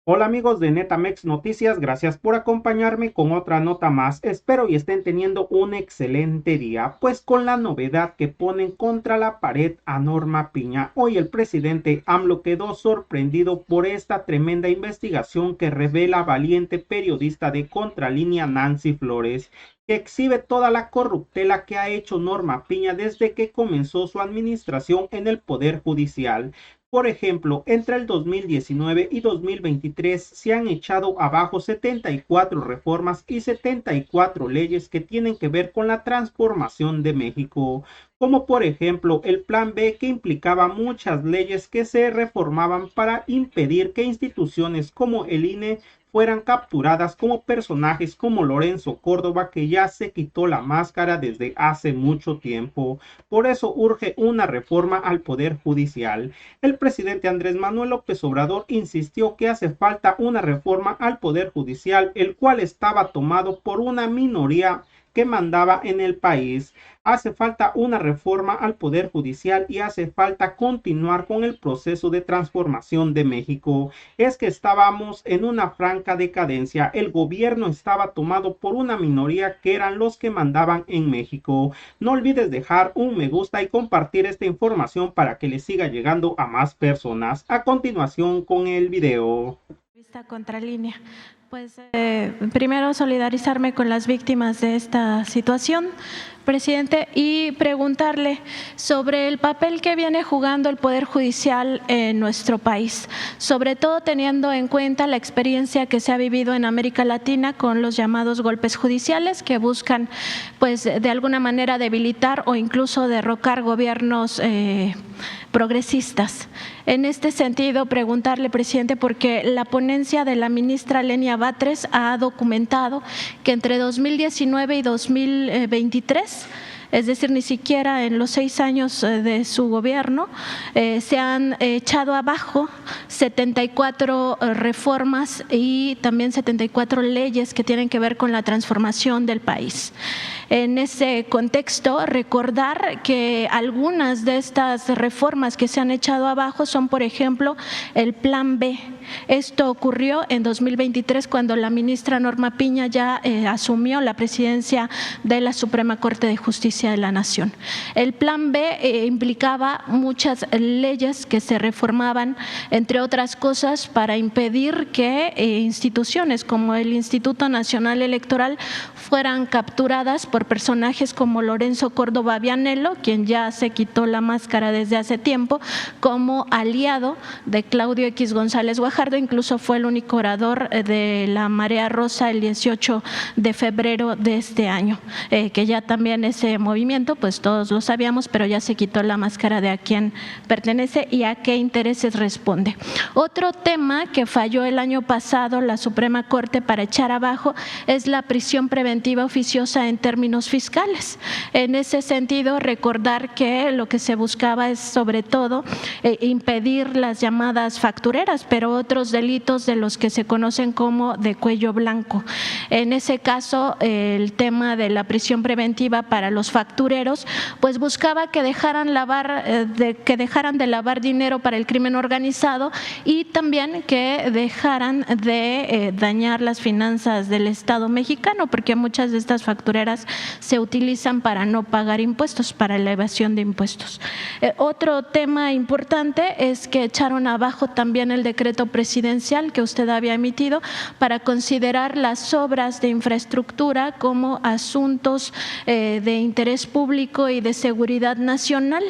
Hola amigos de Netamex Noticias, gracias por acompañarme con otra nota más. Espero y estén teniendo un excelente día, pues con la novedad que ponen contra la pared a Norma Piña. Hoy el presidente AMLO quedó sorprendido por esta tremenda investigación que revela valiente periodista de Contralínea Nancy Flores, que exhibe toda la corruptela que ha hecho Norma Piña desde que comenzó su administración en el Poder Judicial. Por ejemplo, entre el 2019 y 2023 se han echado abajo 74 reformas y 74 leyes que tienen que ver con la transformación de México, como por ejemplo el Plan B, que implicaba muchas leyes que se reformaban para impedir que instituciones como el INE fueran capturadas, como personajes como Lorenzo Córdoba, que ya se quitó la máscara desde hace mucho tiempo. Por eso urge una reforma al Poder Judicial. El presidente Andrés Manuel López Obrador insistió que hace falta una reforma al Poder Judicial, el cual estaba tomado por una minoría que mandaba en el país. Hace falta una reforma al Poder Judicial y hace falta continuar con el proceso de transformación de México. Es que estábamos en una franca decadencia. El gobierno estaba tomado por una minoría que eran los que mandaban en México. No olvides dejar un me gusta y compartir esta información para que le siga llegando a más personas. A continuación con el video. Vista Contralínea. Pues primero solidarizarme con las víctimas de esta situación, presidente, y preguntarle sobre el papel que viene jugando el Poder Judicial en nuestro país, sobre todo teniendo en cuenta la experiencia que se ha vivido en América Latina con los llamados golpes judiciales que buscan, pues, de alguna manera debilitar o incluso derrocar gobiernos progresistas. En este sentido, preguntarle, presidente, porque la ponencia de la ministra Lenia Batres ha documentado que entre 2019 y 2023, es decir, ni siquiera en los 6 años de su gobierno, se han echado abajo 74 reformas y también 74 leyes que tienen que ver con la transformación del país. En ese contexto, recordar que algunas de estas reformas que se han echado abajo son, por ejemplo, el Plan B. Esto ocurrió en 2023 cuando la ministra Norma Piña ya asumió la presidencia de la Suprema Corte de Justicia de la Nación. El Plan B implicaba muchas leyes que se reformaban, entre otras cosas, para impedir que instituciones como el Instituto Nacional Electoral fueran capturadas por personajes como Lorenzo Córdoba Vianello, quien ya se quitó la máscara desde hace tiempo, como aliado de Claudio X González Guajardo. Incluso fue el único orador de la Marea Rosa el 18 de febrero de este año, que ya también ese movimiento, pues todos lo sabíamos, pero ya se quitó la máscara de a quién pertenece y a qué intereses responde. Otro tema que falló el año pasado la Suprema Corte para echar abajo es la prisión preventiva oficiosa en términos fiscales. En ese sentido, recordar que lo que se buscaba es sobre todo impedir las llamadas factureras, pero otros delitos de los que se conocen como de cuello blanco. En ese caso, el tema de la prisión preventiva para los factureros, pues buscaba que dejaran de lavar dinero para el crimen organizado y también que dejaran de dañar las finanzas del Estado mexicano, porque muchas de estas factureras se utilizan para no pagar impuestos, para la evasión de impuestos. Otro tema importante es que echaron abajo también el decreto presidencial que usted había emitido para considerar las obras de infraestructura como asuntos de interés público y de seguridad nacional,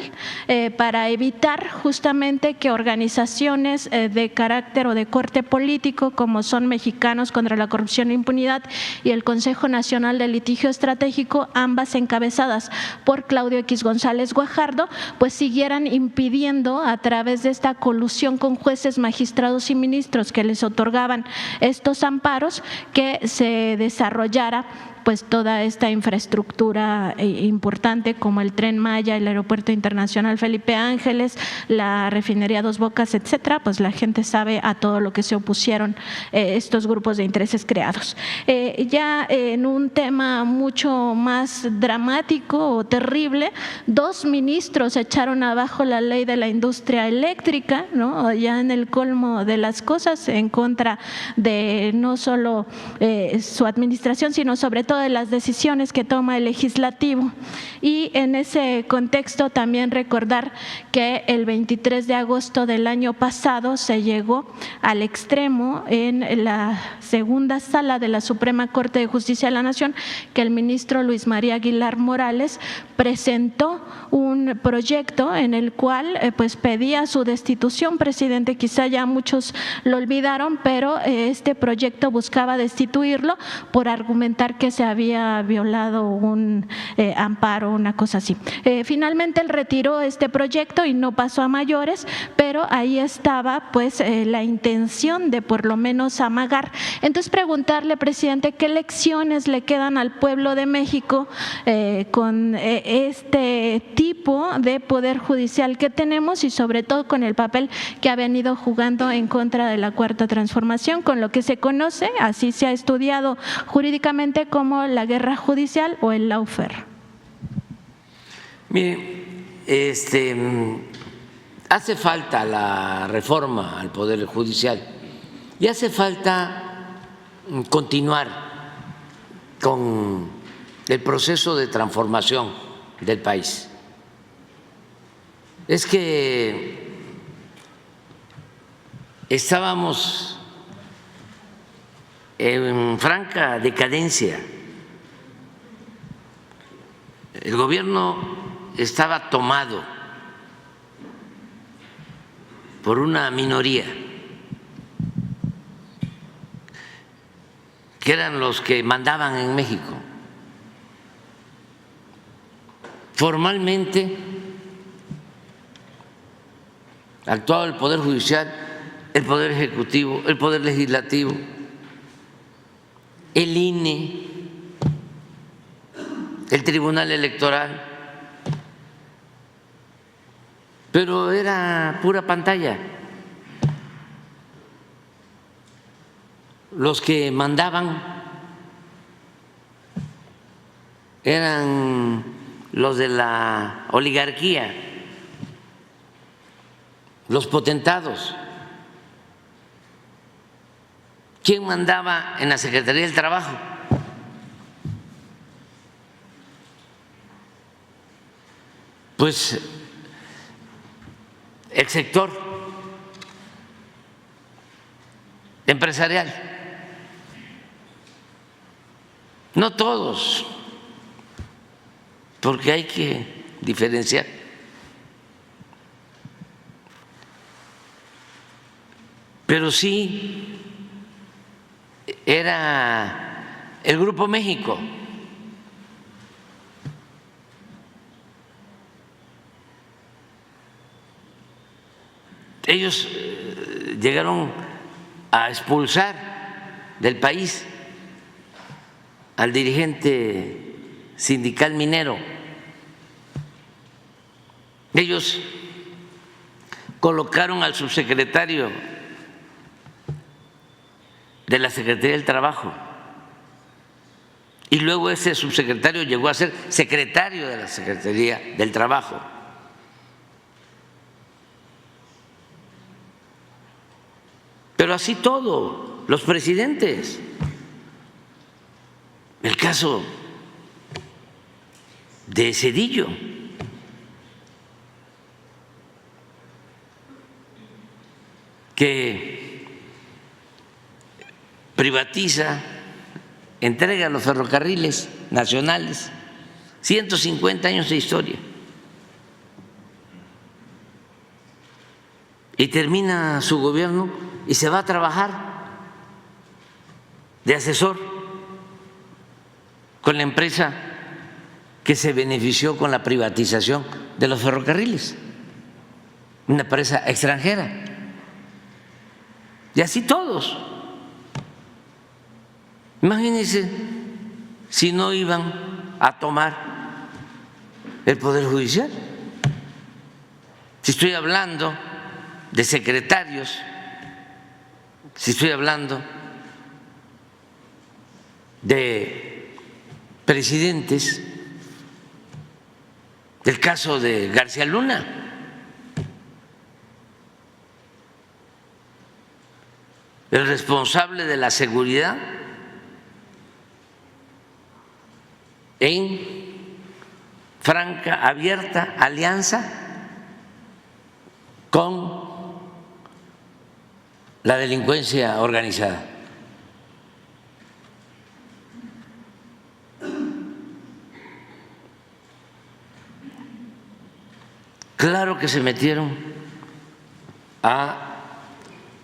para evitar justamente que organizaciones de carácter o de corte político, como son Mexicanos contra la Corrupción e Impunidad y el Consejo Nacional de Litigio Estratégico, ambas encabezadas por Claudio X González Guajardo, pues siguieran impidiendo a través de esta colusión con jueces, magistrados y ministros que les otorgaban estos amparos que se desarrollara pues toda esta infraestructura importante como el Tren Maya, el Aeropuerto Internacional Felipe Ángeles, la refinería Dos Bocas, etcétera, pues la gente sabe a todo lo que se opusieron estos grupos de intereses creados. Ya en un tema mucho más dramático o terrible, 2 ministros echaron abajo la ley de la industria eléctrica, ¿no? Ya en el colmo de las cosas, en contra de no solo su administración, sino sobre todo de las decisiones que toma el legislativo. Y en ese contexto también recordar que el 23 de agosto del año pasado se llegó al extremo en la segunda sala de la Suprema Corte de Justicia de la Nación, que el ministro Luis María Aguilar Morales presentó un proyecto en el cual pues pedía su destitución, presidente. Quizá ya muchos lo olvidaron, pero este proyecto buscaba destituirlo por argumentar que se había violado un amparo, una cosa así. Finalmente él retiró este proyecto y no pasó a mayores, pero ahí estaba pues la intención de por lo menos amagar. Entonces preguntarle, presidente, ¿qué lecciones le quedan al pueblo de México con este tipo de poder judicial que tenemos y sobre todo con el papel que ha venido jugando en contra de la Cuarta Transformación, con lo que se conoce, así se ha estudiado jurídicamente, como la guerra judicial o el lawfare? Mire, hace falta la reforma al Poder Judicial y hace falta continuar con el proceso de transformación del país. Es que estábamos en franca decadencia. El gobierno estaba tomado por una minoría, que eran los que mandaban en México. Formalmente actuaba el Poder Judicial, el Poder Ejecutivo, el Poder Legislativo, el INE, el Tribunal Electoral, pero era pura pantalla. Los que mandaban eran los de la oligarquía, los potentados. ¿Quién mandaba en la Secretaría del Trabajo? Pues el sector empresarial. No todos, porque hay que diferenciar. Pero sí era el Grupo México. Ellos llegaron a expulsar del país al dirigente sindical minero. Ellos colocaron al subsecretario de la Secretaría del Trabajo y luego ese subsecretario llegó a ser secretario de la Secretaría del Trabajo. Pero así todo, los presidentes. El caso de Zedillo, que privatiza, entrega los ferrocarriles nacionales, 150 años de historia, y termina su gobierno y se va a trabajar de asesor con la empresa que se benefició con la privatización de los ferrocarriles, una empresa extranjera. Y así todos. Imagínense si no iban a tomar el Poder Judicial? Si estoy hablando de secretarios, si estoy hablando de presidentes, del caso de García Luna, el responsable de la seguridad en franca, abierta alianza con la delincuencia organizada. Claro que se metieron a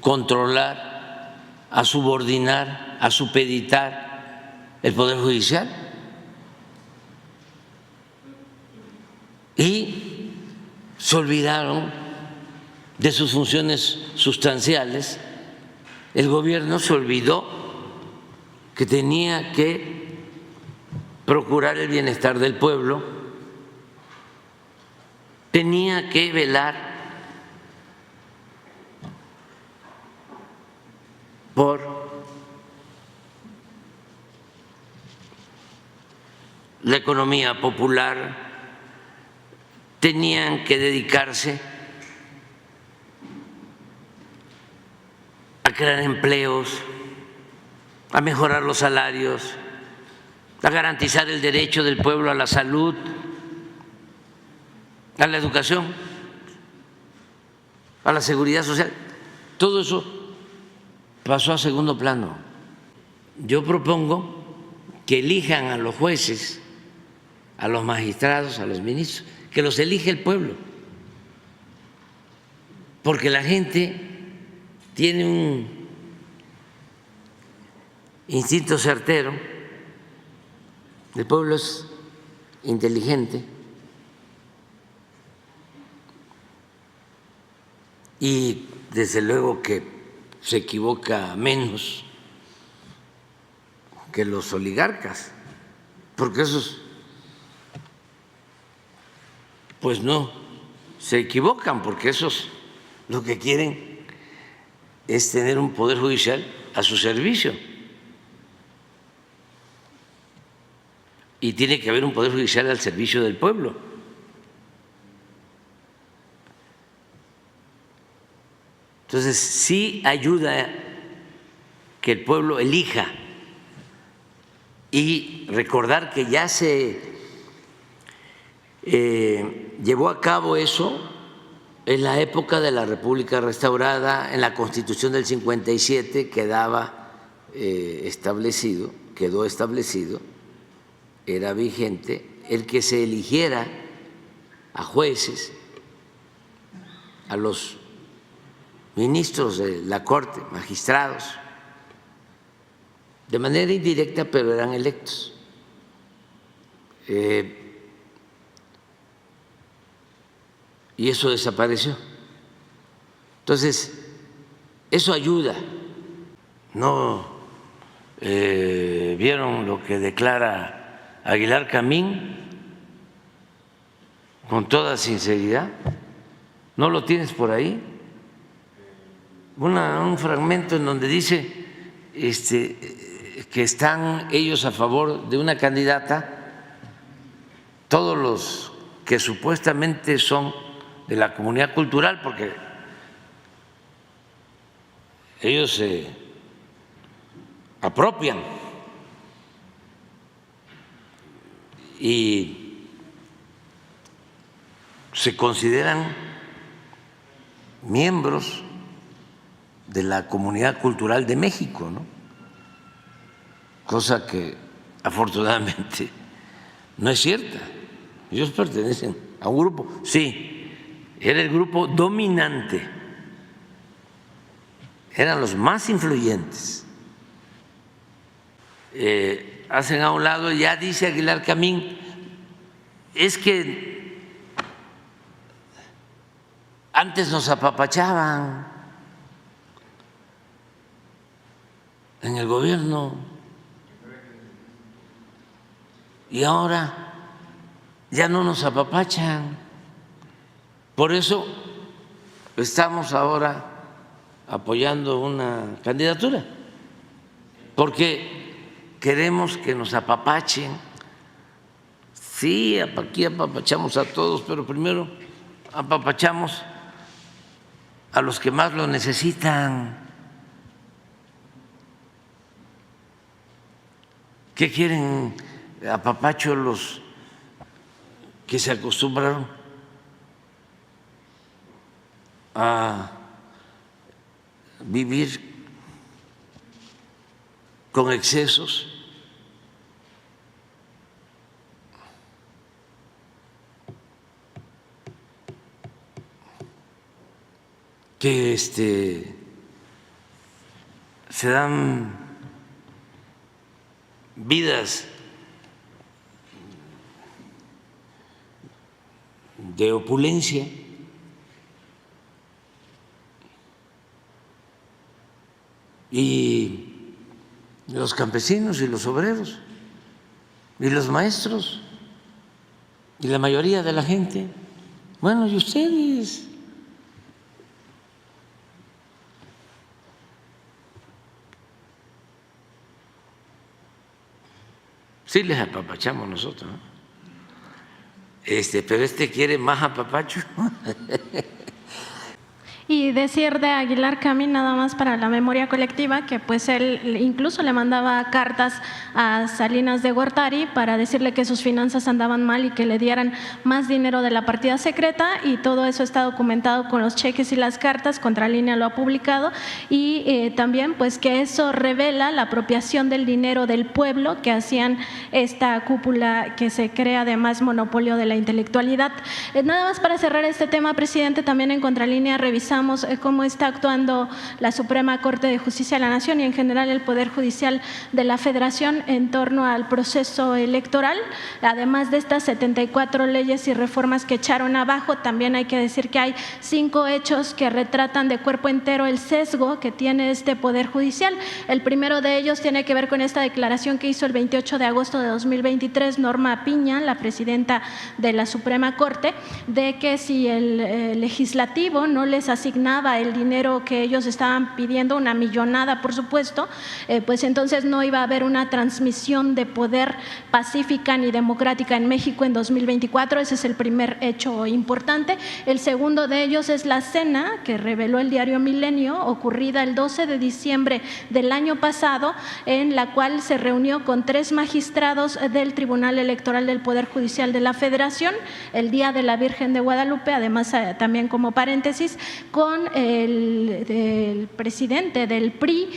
controlar, a subordinar, a supeditar el Poder Judicial y se olvidaron de sus funciones sustanciales. El gobierno se olvidó que tenía que procurar el bienestar del pueblo, tenía que velar por la economía popular, tenían que dedicarse a crear empleos, a mejorar los salarios, a garantizar el derecho del pueblo a la salud, a la educación, a la seguridad social. Todo eso pasó a segundo plano. Yo propongo que elijan a los jueces, a los magistrados, a los ministros, que los elige el pueblo, porque la gente tiene un instinto certero, el pueblo es inteligente y desde luego que se equivoca menos que los oligarcas, porque esos pues no se equivocan, porque esos lo que quieren es tener un poder judicial a su servicio y tiene que haber un poder judicial al servicio del pueblo. Entonces, sí ayuda que el pueblo elija y recordar que ya se llevó a cabo eso en la época de la República Restaurada, en la Constitución del 57 quedó establecido, era vigente el que se eligiera a jueces, a los ministros de la Corte, magistrados, de manera indirecta, pero eran electos. Y eso desapareció. Entonces, eso ayuda. ¿No vieron lo que declara Aguilar Camín con toda sinceridad? ¿No lo tienes por ahí? Un fragmento en donde dice que están ellos a favor de una candidata, todos los que supuestamente son de la comunidad cultural, porque ellos se apropian y se consideran miembros de la comunidad cultural de México, ¿no? Cosa que afortunadamente no es cierta. Ellos pertenecen a un grupo, sí, era el grupo dominante, eran los más influyentes. Hacen a un lado, ya dice Aguilar Camín, es que antes nos apapachaban en el gobierno. y ahora ya no nos apapachan. Por eso estamos ahora apoyando una candidatura, porque queremos que nos apapachen. Sí, aquí apapachamos a todos, pero primero apapachamos a los que más lo necesitan. ¿Qué quieren apapacho los que se acostumbraron a vivir con excesos? Que se dan vidas de opulencia, y los campesinos y los obreros y los maestros y la mayoría de la gente. Bueno, ¿y ustedes? Sí les apapachamos nosotros, ¿no? Pero quiere más apapacho. Y decir de Aguilar Camín, nada más para la memoria colectiva, que pues él incluso le mandaba cartas a Salinas de Gortari para decirle que sus finanzas andaban mal y que le dieran más dinero de la partida secreta, y todo eso está documentado con los cheques y las cartas. Contralínea lo ha publicado, y también pues que eso revela la apropiación del dinero del pueblo que hacían esta cúpula que se crea además monopolio de la intelectualidad. Nada más para cerrar este tema, presidente, también en Contralínea revisamos cómo está actuando la Suprema Corte de Justicia de la Nación y en general el Poder Judicial de la Federación en torno al proceso electoral. Además de estas 74 leyes y reformas que echaron abajo, también hay que decir que hay 5 hechos que retratan de cuerpo entero el sesgo que tiene este Poder Judicial. El primero de ellos tiene que ver con esta declaración que hizo el 28 de agosto de 2023 Norma Piña, la presidenta de la Suprema Corte, de que si el legislativo no les asignaba el dinero que ellos estaban pidiendo, una millonada por supuesto, pues entonces no iba a haber una transmisión de poder pacífica ni democrática en México en 2024. Ese es el primer hecho importante. El segundo de ellos es la cena que reveló el diario Milenio, ocurrida el 12 de diciembre del año pasado, en la cual se reunió con 3 magistrados del Tribunal Electoral del Poder Judicial de la Federación, el Día de la Virgen de Guadalupe, además también como paréntesis, con el presidente del PRI,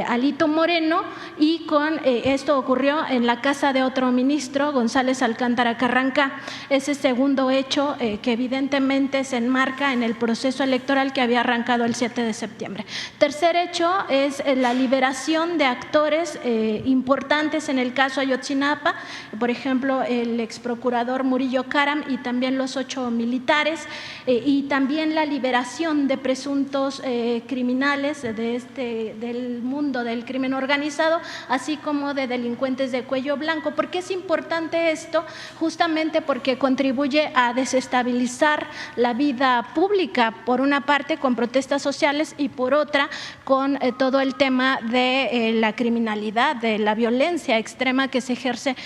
Alito Moreno, y con esto ocurrió en la casa de otro ministro, González Alcántara Carranca. Ese segundo hecho que evidentemente se enmarca en el proceso electoral que había arrancado el 7 de septiembre. Tercer hecho es la liberación de actores importantes en el caso Ayotzinapa, por ejemplo, el exprocurador Murillo Karam y también los 8 militares, y también la liberación de presuntos criminales del mundo del crimen organizado, así como de delincuentes de cuello blanco. ¿Por qué es importante esto? Justamente porque contribuye a desestabilizar la vida pública, por una parte con protestas sociales y por otra con todo el tema de la criminalidad, de la violencia extrema que se ejerce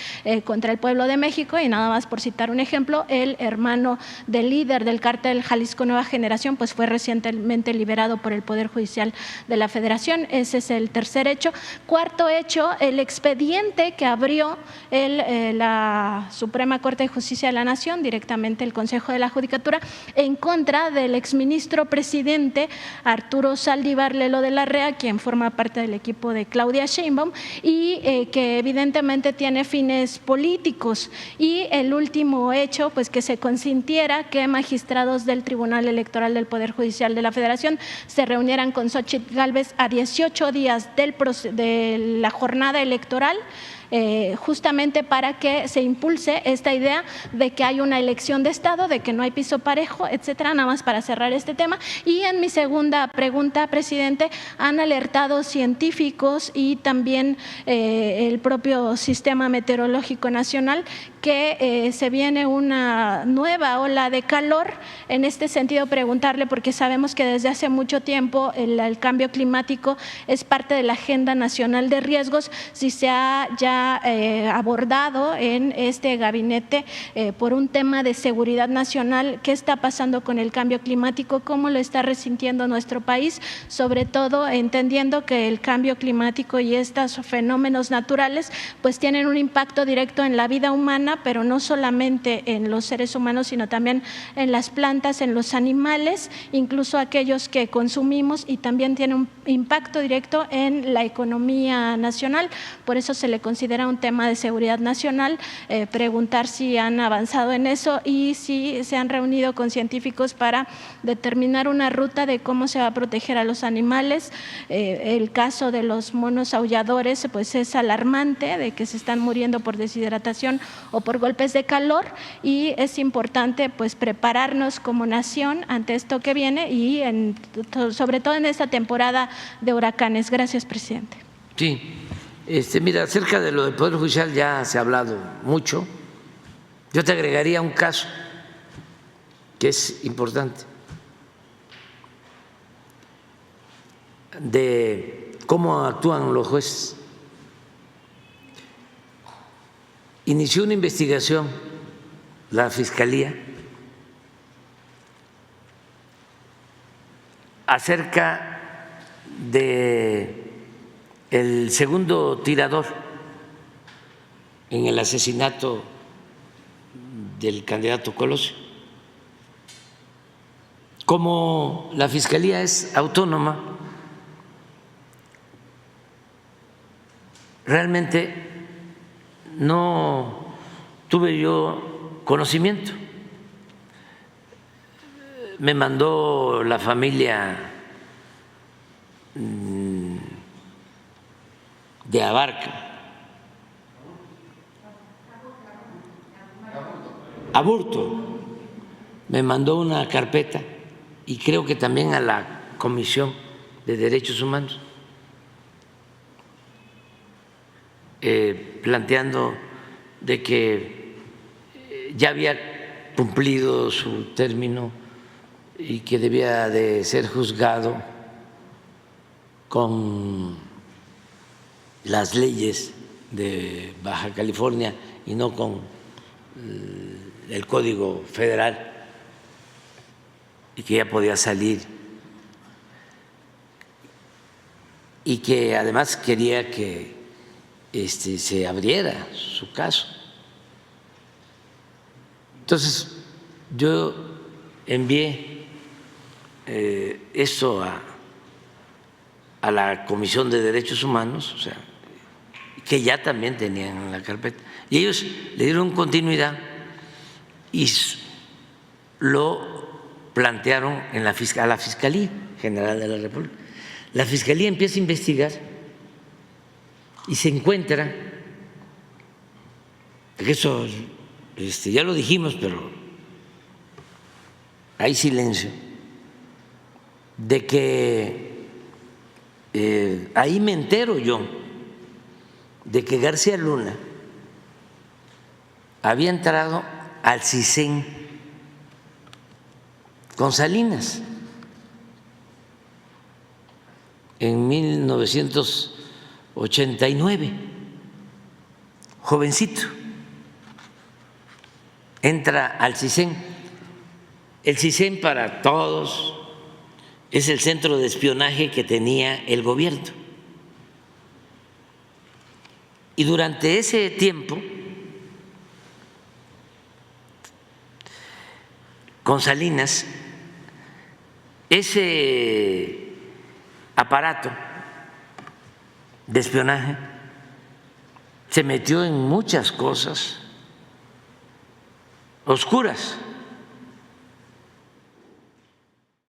contra el pueblo de México. Y nada más por citar un ejemplo, el hermano del líder del cártel Jalisco Nueva Generación pues fue recientemente liberado por el Poder Judicial de la Federación. Ese es el tercer hecho. Cuarto hecho, el expediente que abrió la Suprema Corte de Justicia de la Nación, directamente el Consejo de la Judicatura, en contra del exministro presidente Arturo Saldívar Lelo de la Rea, quien forma parte del equipo de Claudia Sheinbaum y que evidentemente tiene fines políticos. Y el último hecho, pues que se consintiera que magistrados del Tribunal Electoral del Poder Judicial de la Federación se reunieran con Xóchitl Gálvez a 18 días de la jornada electoral justamente para que se impulse esta idea de que hay una elección de Estado, de que no hay piso parejo, etcétera, nada más para cerrar este tema. Y en mi segunda pregunta, presidente, han alertado científicos y también el propio Sistema Meteorológico Nacional que se viene una nueva ola de calor. En este sentido, preguntarle, porque sabemos que desde hace mucho tiempo el cambio climático es parte de la Agenda Nacional de Riesgos, si se ha ya abordado en este gabinete por un tema de seguridad nacional, qué está pasando con el cambio climático, cómo lo está resintiendo nuestro país, sobre todo entendiendo que el cambio climático y estos fenómenos naturales pues tienen un impacto directo en la vida humana, pero no solamente en los seres humanos, sino también en las plantas, en los animales, incluso aquellos que consumimos, y también tiene un impacto directo en la economía nacional. Por eso se le considera un tema de seguridad nacional. Preguntar si han avanzado en eso y si se han reunido con científicos para determinar una ruta de cómo se va a proteger a los animales. El caso de los monos aulladores pues es alarmante, de que se están muriendo por deshidratación o por golpes de calor, y es importante pues prepararnos como nación ante esto que viene y sobre todo en esta temporada de huracanes. Gracias, presidente. Sí, mira, acerca de lo del Poder Judicial ya se ha hablado mucho. Yo te agregaría un caso que es importante, de cómo actúan los jueces. Inició una investigación la Fiscalía acerca de el segundo tirador en el asesinato del candidato Colosio. Como la Fiscalía es autónoma, realmente no tuve yo conocimiento. Me mandó la familia de Abarca, Aburto, me mandó una carpeta, y creo que también a la Comisión de Derechos Humanos, planteando de que ya había cumplido su término y que debía de ser juzgado con las leyes de Baja California y no con el Código Federal, y que ya podía salir, y que además quería que se abriera su caso. Entonces yo envié esto a la Comisión de Derechos Humanos, o sea, que ya también tenían la carpeta, y ellos le dieron continuidad y lo plantearon a la Fiscalía General de la República. La Fiscalía empieza a investigar y se encuentra, que eso ya lo dijimos, pero hay silencio, de que ahí me entero yo de que García Luna había entrado al CISEN con Salinas en 1989, jovencito, entra al CISEN. El CISEN, para todos, es el centro de espionaje que tenía el gobierno. Y durante ese tiempo, con Salinas, ese aparato de espionaje se metió en muchas cosas oscuras